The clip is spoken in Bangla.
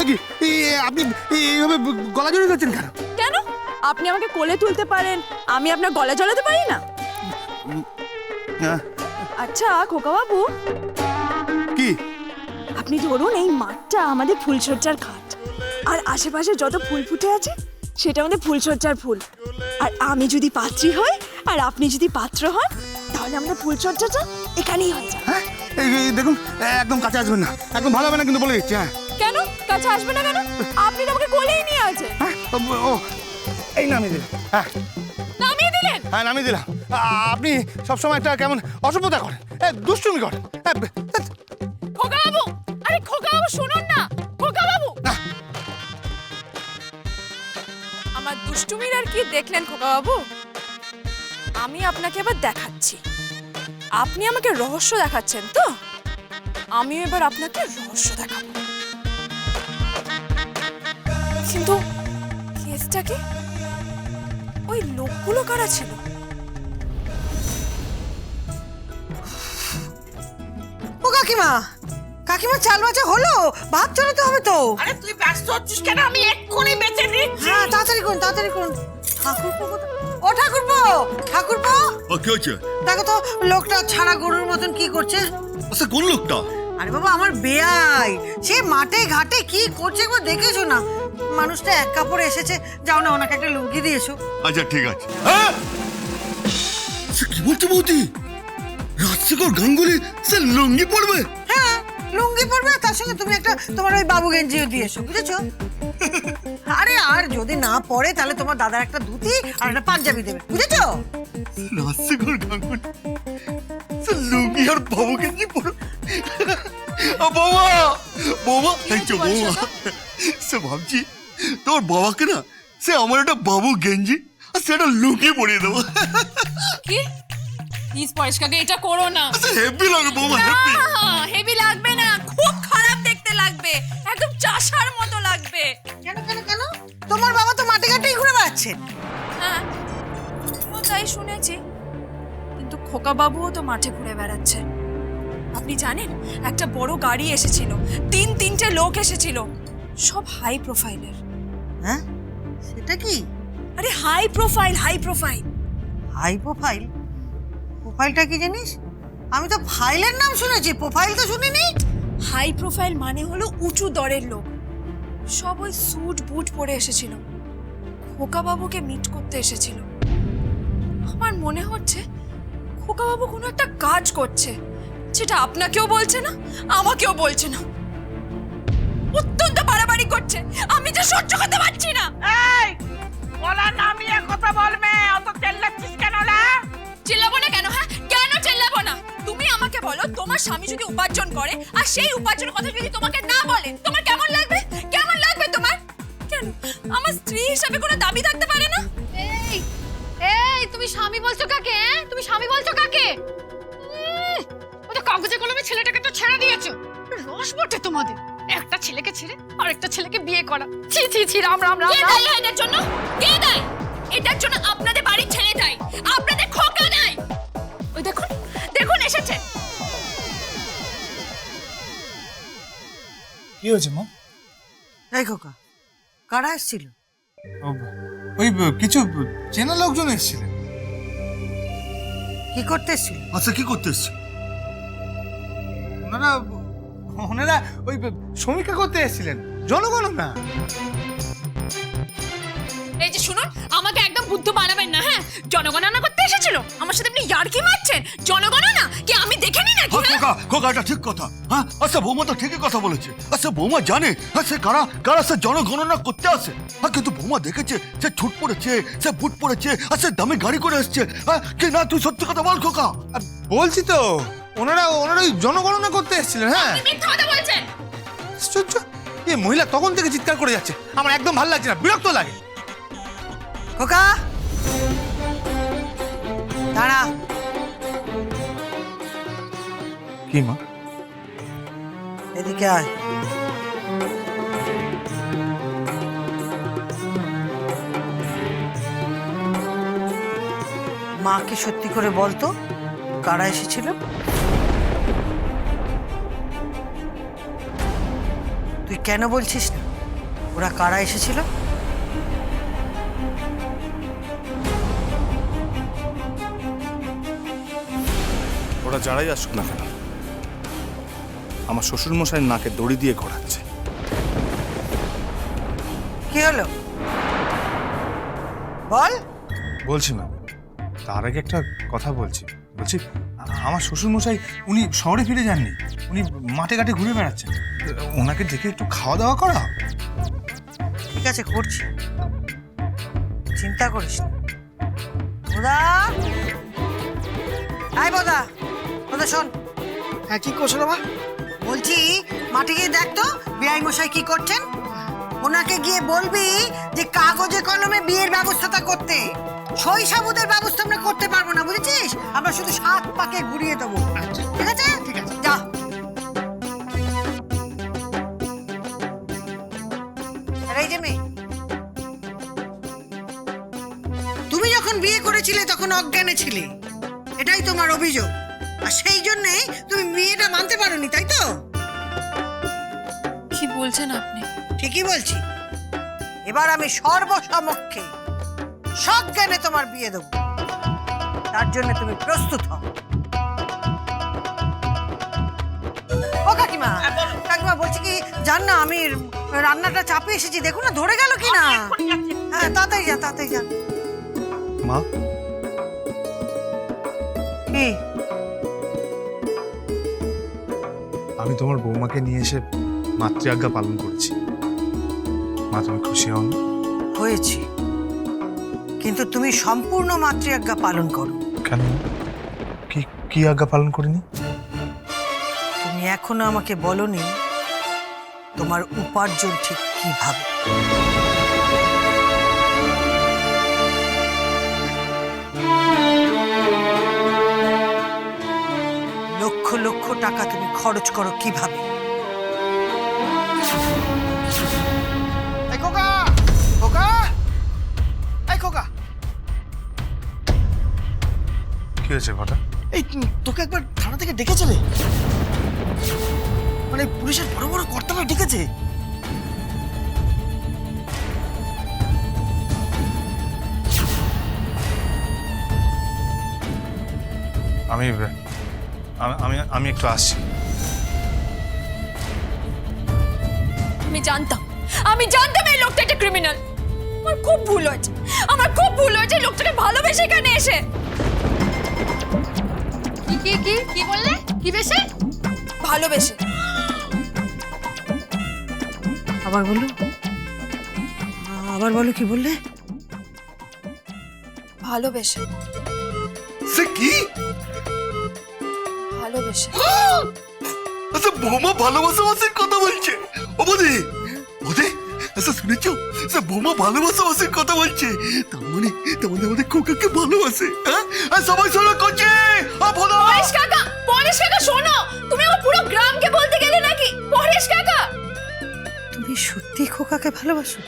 কি আপনি এইভাবে গলা জড়িয়ে যাচ্ছেন কেন? কেন? আপনি আমাকে কোলে তুলতে পারেন, আমি আপনার গলা জড়াতে পারি না? আচ্ছা খোকা বাবু, কি আপনি ধরুন এই মাঠটা আমাদের ফুলসজ্জার ঘাট, আর আশেপাশে যত ফুল ফুটে আছে সেটা আমাদের ফুলসজ্জার ফুল। আর আমি যদি পাত্রী হই আর আপনি যদি পাত্র হন, তাহলে আমাদের ফুলসজ্জাটা এখানেই হয়ে যাবে। হ্যাঁ এই দেখুন, একদম কাছে আসবেন না, একদম ভালো হবে না কিন্তু বলে দিচ্ছি। হ্যাঁ কেন কাছে আসবে না কেন? আপনি তো আমাকে কোলেই নিয়ে আছে। হ্যাঁ ও এই নামিয়ে দিলেন। হ্যাঁ নামিয়ে দিলেন? হ্যাঁ নামিয়ে দিলাম। আপনি সবসময় একটা কেমন অসভ্যতা করেন, দুষ্টুমি করেন। খোকা বাবু, আরে খোকা বাবু শুনুন না, খোকা বাবু। আমার দুষ্টুমির আর কি দেখলেন খোকা বাবু? আমি আপনাকে এবার দেখাচ্ছি। আপনি আমাকে রহস্য দেখাচ্ছেন তো, আমিও এবার আপনাকে রহস্য দেখাবো। কিন্তু কেসটা কি? ওই লোকগুলো কারা ছিল? ও কাকিমা, কাকিমা চাল বাজা হলো, ভাত চড়াতে হবে তো। আরে তুই ব্যস্ত হচ্ছিস কেন? আমি এক্ষুনি বেঁচে দিচ্ছি। হ্যাঁ তাড়াতাড়ি করুন, তাড়াতাড়ি করুন। ঠাকুরপো কোথায়? ও ঠাকুরপো, ঠাকুরপো কি হচ্ছে? দেখো তো লোকটা ছাড়া গরুর মতন কি করছে। আচ্ছা কোন লোকটা? আরে বাবা আমার বেয়াই, সে মাঠে ঘাটে কি করছে একবার দেখেছো না? মানুষটা এক কাপড়ে এসেছে, যাও না ওনাকে একটা লুঙ্গি দিয়ে এসো। আচ্ছা ঠিক আছে। হ্যাঁ সে কি বলছে বৌদি? রাজশেখর গাঙ্গুলি সে লুঙ্গি পরবে? হ্যাঁ লুঙ্গি পরবে, আর তার সঙ্গে তুমি একটা তোমার ওই বাবু গেঞ্জিও দিয়ে এসো, বুঝেছো? আরে আর যদি না পড়ে তাহলে তোমার দাদার একটা ধুতি আর একটা পাঞ্জাবি দেবে, বুঝেছো? রাজশেখর গাঙ্গুলি সে লুঙ্গি আর বাবু গেঞ্জি পরবে? বৌমা, বৌমা দেখছো বৌমা, সে ভাবছি তোর বাবাকে না সে আমার একটা বাবু গেঞ্জি আর সেটা লুঙ্গি পরিয়ে দেবো। কি? প্লিজ পরিষ্কারকে এটা করো না। হেভি লাগে বৌমা, হেভি। হেভি লাগবে না, খুব খারাপ দেখতে লাগবে, একদম চাষার মতো লাগবে। কেন কেন কেন? তোমার বাবা তো মাঠে ঘাটেই ঘুরে বেড়াচ্ছেন। হ্যাঁ ও তাই শুনেছি, কিন্তু খোকা বাবুও তো মাঠে ঘুরে বেড়াচ্ছে। আপনি জানেন একটা বড় গাড়ি এসেছিল, তিনটে লোক এসেছিল, সব হাই প্রোফাইলের। হ্যাঁ সেটা কি? আরে high profile, high profile. High profile? প্রোফাইলটা কি জিনিস? আমি তো ফাইলের নাম শুনেছি, প্রোফাইল তো শুনিনি। হাই প্রোফাইল মানে হলো উঁচু দরের লোক, সব ওই স্যুট বুট পরে এসেছিল, খোকা বাবুকে মিট করতে এসেছিল। আমার মনে হচ্ছে খোকা বাবু কোনো একটা কাজ করছে, যেটা আপনাকেও বলছে না আমাকেও বলছে না। অত্যন্ত বাড়াবাড়ি করছে, আমি যে সহ্য করতে পারছি না। এই গলা নামিয়ে কথা বলবে, অত চেল্লাচ্ছিস কেন রে? চিল্লাবো না কেন? হ্যাঁ কেন চিল্লাবো না? তুমি আমাকে বলো, তোমার স্বামী যদি উপার্জন করে আর সেই উপার্জনের কথা যদি তোমাকে না বলে, তোমার কেমন লাগবে? কেমন লাগবে তোমার? কেন আমার স্ত্রী হিসেবে কোনো দাবি থাকতে পারে না? এই এই তুমি স্বামী বলছো কাকে? হ্যাঁ তুমি স্বামী বলছো কাকে? ওটা কাগজে কলমে ছেলেটাকে তো ছেড়ে দিয়েছো। রস বটে তোমাদের, একটা ছেলেকে ছেড়ে আরেকটা ছেলেকে বিয়ে করা। ছি ছি ছি, রাম রাম রাম। কে দায়ী এটার জন্য? কে দায়ী? এটার জন্য আপনাদের বাড়ির ছেলে দায়ী, আপনাদের খোকা দায়ী। ওই দেখুন দেখুন এসেছে। কি হয়েছে মা? এই খোকা, কারা এসেছিল? ওই কিছু চেনা লোকজন এসেছিলেন। কি করতে এসেছিল? আচ্ছা কি করতে এসছে? ওনারা ওনারা ওই সমীক্ষা করতে এসেছিলেন, জনগণনা। এই যে শুনুন, আমাকে একদম বুদ্ধ বানাবেন না। হ্যাঁ জনগণনা করতে এসেছিল, আমার সাথে আপনি ইয়ার্কি মারছেন? জনগণনা কি আমি দেখিনি নাকি? খোকা খোকা, এটা ঠিক কথা। হ্যাঁ আচ্ছা বৌমা তো ঠিকই কথা বলেছে। আচ্ছা বৌমা জানে সে কারা কারা সে জনগণনা করতে আসে। হ্যাঁ কিন্তু বৌমা দেখেছে সে ছুট পড়েছে, সে বুট পড়েছে, আর সে দামি গাড়ি করে এসছে। হ্যাঁ কি না, তুই সত্যি কথা বল খোকা। বলছি তো, ওনারা ওই জনগণনা করতে এসেছিলেন। হ্যাঁ আপনি মিথ্যা কথা বলছেন। আশ্চর্য, এই মহিলা তখন থেকে চিৎকার করে যাচ্ছে, আমার একদম ভালো লাগছে না, বিরক্ত লাগে। খোকা দাঁড়া। কি মা? এদিকে আয়। মাকে সত্যি করে বলতো কারা এসেছিল? তুই কেন বলছিস না? ওরা কারা এসেছিল? ওরা যারাই আসুক না কেন, আমার শ্বশুরমশাইয়ের নাকে দড়ি দিয়ে ঘোরাচ্ছে। কি হলো বল। বলছি ম্যাম, তার আগে একটা কথা বলছি। আমার শ্বশুরমশাই উনি শহরে ফিরে যাননি, উনি মাঠে ঘাটে ঘুরে বেড়াচ্ছেন। ওনাকে দেখে একটু খাওয়া দাওয়া করা। ঠিক আছে, করছি, চিন্তা করিস না। বোদা, আয় বোদা, বোদা শোন। হ্যাঁ, কি করছো বাবা? বলছি মাঠে গিয়ে দেখ তো বিআই মশাই কি করছেন। ওনাকে গিয়ে বলবি যে কাগজে কলমে বিয়ের ব্যবস্থাটা করতে। সই সাবুদের ব্যবস্থা আমরা করতে পারবো না, বুঝেছিস? আমরা শুধু 7 পাকে ঘুরিয়ে দেবো। ঠিক আছে, ঠিক আছে, যা। আর এই যে মেয়ে, তুমি যখন বিয়ে করেছিলে তখন অজ্ঞানে ছিলে, এটাই তোমার অভিযোগ। আর সেই জন্যই তুমি বিয়েটা মানতে পারোনি, তাই তো? কি বলছেন আপনি? ঠিকই বলছি। এবার আমি সর্বসমক্ষে সজ্ঞানে তোমার বিয়ে দেবো, তার জন্য তুমি প্রস্তুত হও। ও কাকিমা, কাকিমা বলছি কি জান না, আমি রান্নাটা চাপে এসেছি, দেখুন না ধরে গেল কি না। হ্যাঁ, তাড়াতাড়ি যান, তাড়াতাড়ি যান। মা, কি? আমি তোমার বৌমাকে নিয়ে এসে মাতৃ আজ্ঞা পালন করেছি। মা, তুমি খুশি হও না? হয়েছি, কিন্তু তুমি সম্পূর্ণ মাতৃ আজ্ঞা পালন করো। কেন? কি কি আজ্ঞা পালন করিনি? তুমি এখনো আমাকে বলনি তোমার উপার্জন ঠিক কিভাবে। লক্ষ লক্ষ টাকা তুমি খরচ করো কিভাবে। এই খোকা, খোকা, এই খোকা, কি হয়েছে ঘটা? এই তোকে একবার থানা থেকে ডেকেছে রে, মানে পুলিশের বড় বড় কর্তারা ডেকেছে। আমি আমি আমি একটু আসছি। আমি জানতাম এই লোকটা একটা ক্রিমিনাল। আমার খুব ভুল হয়েছে, আমার খুব ভুল হয়েছে লোকটাকে ভালোবেসে এখানে এসে। কি কি কি কি বললে? কি বেশে? ভালোবেসে। আবার বলো, আবার বলো, কি বললে? ভালোবেসে, সে কি? ভালোবেসে। আচ্ছা, বৌমা ভালোবাসাবাসির কথা বলছে। ও বৌদি, বৌদি, আচ্ছা শুনেছো? সে বৌমা ভালোবাসাবাসির কথা বলছে। তার মানে আমাদের খোকাকে ভালোবাসে। হ্যাঁ, আর সবাই শোনো করছে। পরেশ কাকা শোনো, তুমি আমার পুরো গ্রামকে বলতে গেলে নাকি? পরেশ কাকা, তুমি সত্যি খোকাকে ভালোবাসো?